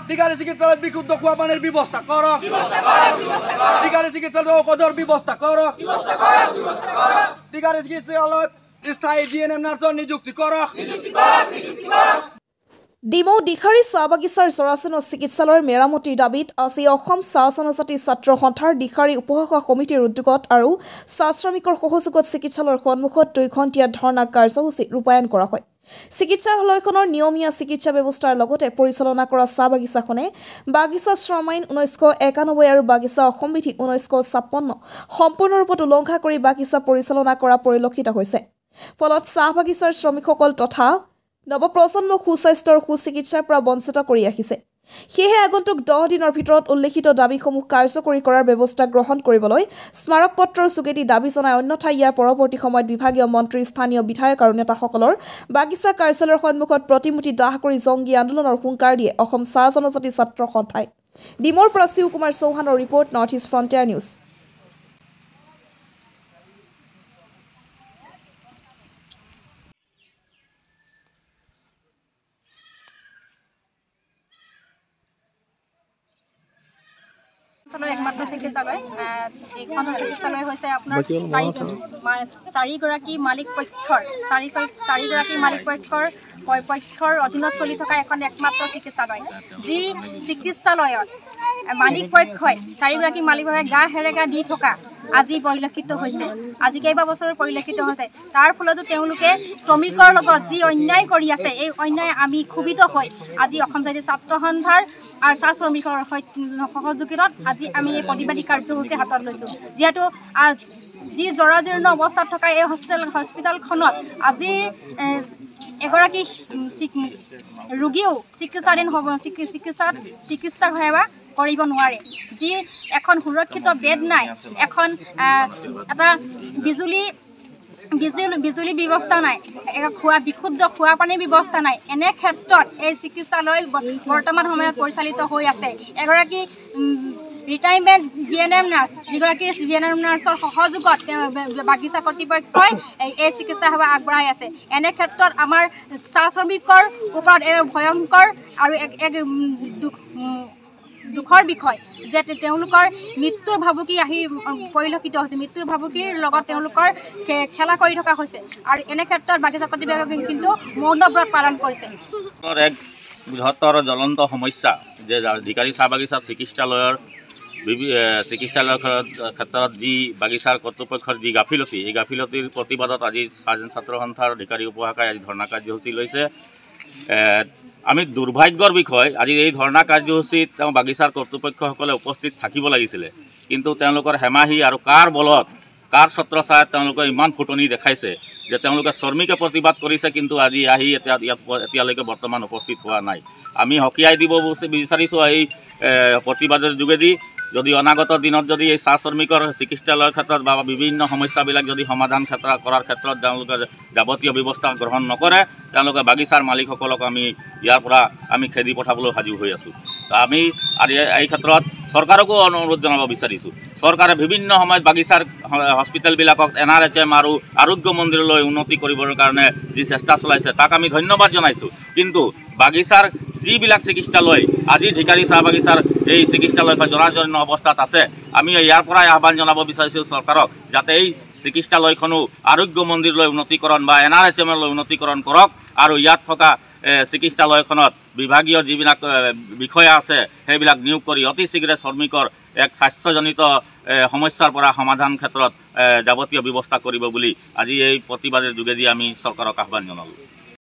টিকাৰি চিকিৎসালয়ত বিশুদ্ধ খোৱা পানীৰ ব্যৱস্থা কৰক টিকাৰি চিকিৎসালয়ত ঔষধৰ ব্যৱস্থা কৰক টিকাৰি চিকিৎসালয়ত স্থায়ী জিএনএম নাৰ্ছৰ নিযুক্তি কৰক ডিমৌ দিখাৰী চাহ বাগিচাৰ চৰাচন চিকিৎসালয়ৰ মেৰামতিৰ দাবীত আজি অসম চাহ জনজাতি ছাত্ৰ সন্থাৰ দিখাৰী উপশাখা সমিতিৰ উদ্যোগত আৰু চাহ শ্ৰমিকৰ সহযোগত চিকিৎসালয়ৰ সন্মুখত 2 ঘণ্টীয়া ধৰ্ণা কাৰ্যসূচী ৰূপায়ণ কৰা হয় চিকিৎসালয়খনৰ নিয়মীয়া চিকিৎসা ব্যৱস্থাৰ লগতে পৰিচালনা কৰা চাহ বাগিচাখনে বাগিচা শ্ৰম আইন 1991 আৰু বাগিচা অসম বিধি 1956 সম্পূৰ্ণৰূপত উলংঘা কৰি বাগিচা পৰিচালনা কৰা পৰিলক্ষিত হৈছে ফলত চাহ বাগিচাৰ শ্ৰমিকসকল তথা নৱপ্ৰজন্মক সুস্বাস্থ্য আৰু সুচিকিৎসাৰ পৰা বঞ্চিত কৰি ৰাখিছে সেয়ে আগন্তুক 10 দিনৰ ভিতৰত উল্লেখিত দাবীসমূহ কাৰ্যকৰী কৰাৰ ব্যৱস্থা গ্ৰহণ কৰিবলৈ স্মাৰক পত্ৰৰ যোগেদি দাবী জনাই অন্যথা ইয়াৰ পৰৱৰ্তী সময়ত বিভাগীয় মন্ত্ৰী স্থানীয় বিধায়ক আৰু নেতাসকলৰ বাগিচা কাৰ্যালয়ৰ সন্মুখত প্ৰতিমূৰ্তি দাহ কৰি জংগী আন্দোলনৰ হুংকাৰ দিয়ে অসম চাহ জনজাতি ছাত্ৰ সন্থাই ডিমৌৰ পৰা শিৱ কুমাৰ চৌহানৰ report north east frontier news একমাত্ৰ চিকিৎসালয় এইখন চিকিৎসালয় হৈছে আপোনাৰ চাৰিগৰাকী মালিক পক্ষৰ অধীনত চলি থকা এখন একমাত্ৰ চিকিৎসালয় যি চিকিৎসালয়ত মালিক পক্ষই চাৰিগৰাকী মালিক পক্ষই গা হেৰেগা দি থকা আজি পৰিলক্ষিত হৈছে আজি কেইবা বছৰ পৰিলক্ষিত হৈছে তাৰ ফলতো তেওঁলোকে শ্ৰমিকৰ লগত যি অন্যায় কৰি আছে এই অন্যায় আমি ক্ষুভিত হৈ আজি অসম জাতীয় ছাত্ৰ সন্থাৰ আৰু চাহ শ্ৰমিকৰ সহযোগিতাত আজি আমি এই প্ৰতিবাদী কাৰ্যসূচী হাতত লৈছোঁ যিহেতু যি জৰাজীৰ্ণ অৱস্থাত থকা এই হস্পিটেলখনত আজি এগৰাকী ৰোগীও চিকিৎসাধীন হ'ব চিকিৎসা সেৱা কৰিব নোৱাৰে যি এখন সুৰক্ষিত বেড নাই এখন এটা বিজুলী ব্যৱস্থা নাই বিশুদ্ধ খোৱা পানীৰ ব্যৱস্থা নাই এনে ক্ষেত্ৰত এই চিকিৎসালয় বৰ্তমান সময়ত পৰিচালিত হৈ আছে এগৰাকী ৰিটায়াৰমেণ্ট জিএনএম নাৰ্ছ যিগৰাকী জিএনএম নাৰ্ছৰ সহযোগত বাগিচা কৰ্তৃপক্ষই এই চিকিৎসা সেৱা আগবঢ়াই আছে এনে ক্ষেত্ৰত আমাৰ চাহ শ্ৰমিকৰ ওপৰত এক ভয়ংকৰ আৰু এক দুখৰ বিষয় যে তেওঁলোকৰ মৃত্যুৰ ভাবুকি আহি পৰিলক্ষিত হৈছে মৃত্যুৰ ভাবুকিৰ লগত তেওঁলোকৰ খেলা কৰি থকা হৈছে আৰু এনে ক্ষেত্ৰত বাগিচা কৰ্তৃপক্ষই কিন্তু মৌনব্ৰত পালন কৰিছে এক বৃহত্তৰ জ্বলন্ত সমস্যা যে ধিকাৰী চাহ বাগিচা চিকিৎসালয়ৰ ক্ষেত্ৰত যি বাগিচাৰ কৰ্তৃপক্ষৰ যি গাফিলতি এই গাফিলতিৰ প্ৰতিবাদত আজি ছাত্ৰ সন্থাৰ ধিকাৰী উপশাখাই আজি ধৰ্ণা কাৰ্যসূচী লৈছে আমি দুৰ্ভাগ্যৰ বিষয় আজি এই ধৰ্ণা কাৰ্যসূচীত তেওঁ বাগিচাৰ কৰ্তৃপক্ষসকলে উপস্থিত থাকিব লাগিছিলে কিন্তু তেওঁলোকৰ হেমাহি আৰু কাৰ বলত কাৰ ছত্ৰছায়াত তেওঁলোকে ইমান ফুটনি দেখাইছে যে তেওঁলোকে শ্ৰমিকে প্ৰতিবাদ কৰিছে কিন্তু আজি আহি এতিয়ালৈকে বৰ্তমান উপস্থিত হোৱা নাই আমি হকিয়াই দিব বিচাৰিছোঁ এই প্ৰতিবাদৰ যোগেদি যদি অনাগত দিনত যদি এই চাহ শ্ৰমিকৰ চিকিৎসালয়ৰ ক্ষেত্ৰত বা বিভিন্ন সমস্যাবিলাক যদি সমাধান কৰাৰ ক্ষেত্ৰত তেওঁলোকে যাৱতীয় ব্যৱস্থা গ্ৰহণ নকৰে তেওঁলোকে বাগিচাৰ মালিকসকলক আমি ইয়াৰ পৰা আমি খেদি পঠাবলৈ সাজু হৈ আছোঁ আমি আৰু এই ক্ষেত্ৰত চৰকাৰকো অনুৰোধ জনাব বিচাৰিছোঁ চৰকাৰে বিভিন্ন সময়ত বাগিচাৰ হস্পিটেলবিলাকক NRHM আৰু আৰোগ্য মন্দিৰলৈ উন্নতি কৰিবৰ কাৰণে যি চেষ্টা চলাইছে তাক আমি ধন্যবাদ জনাইছোঁ কিন্তু বাগিচাৰ যিবিলাক চিকিৎসালয় আজি ধিকাৰী চাহ বাগিচাৰ এই চিকিৎসালয়খন জৰাজীৰ্ণ অৱস্থাত আছে আমি ইয়াৰ পৰাই আহ্বান জনাব বিচাৰিছোঁ চৰকাৰক যাতে এই চিকিৎসালয়খনো আৰোগ্য মন্দিৰলৈ উন্নতিকৰণ বা NRHMলৈ উন্নতিকৰণ কৰক আৰু ইয়াত থকা চিকিৎসালয়খনত বিভাগীয় যিবিলাক বিষয়া আছে সেইবিলাক নিয়োগ কৰি অতি শীঘ্ৰে শ্ৰমিকৰ এক স্বাস্থ্যজনিত সমস্যাৰ পৰা সমাধান ক্ষেত্ৰত যাৱতীয় ব্যৱস্থা কৰিব বুলি আজি এই প্ৰতিবাদৰ যোগেদি আমি চৰকাৰক আহ্বান জনালোঁ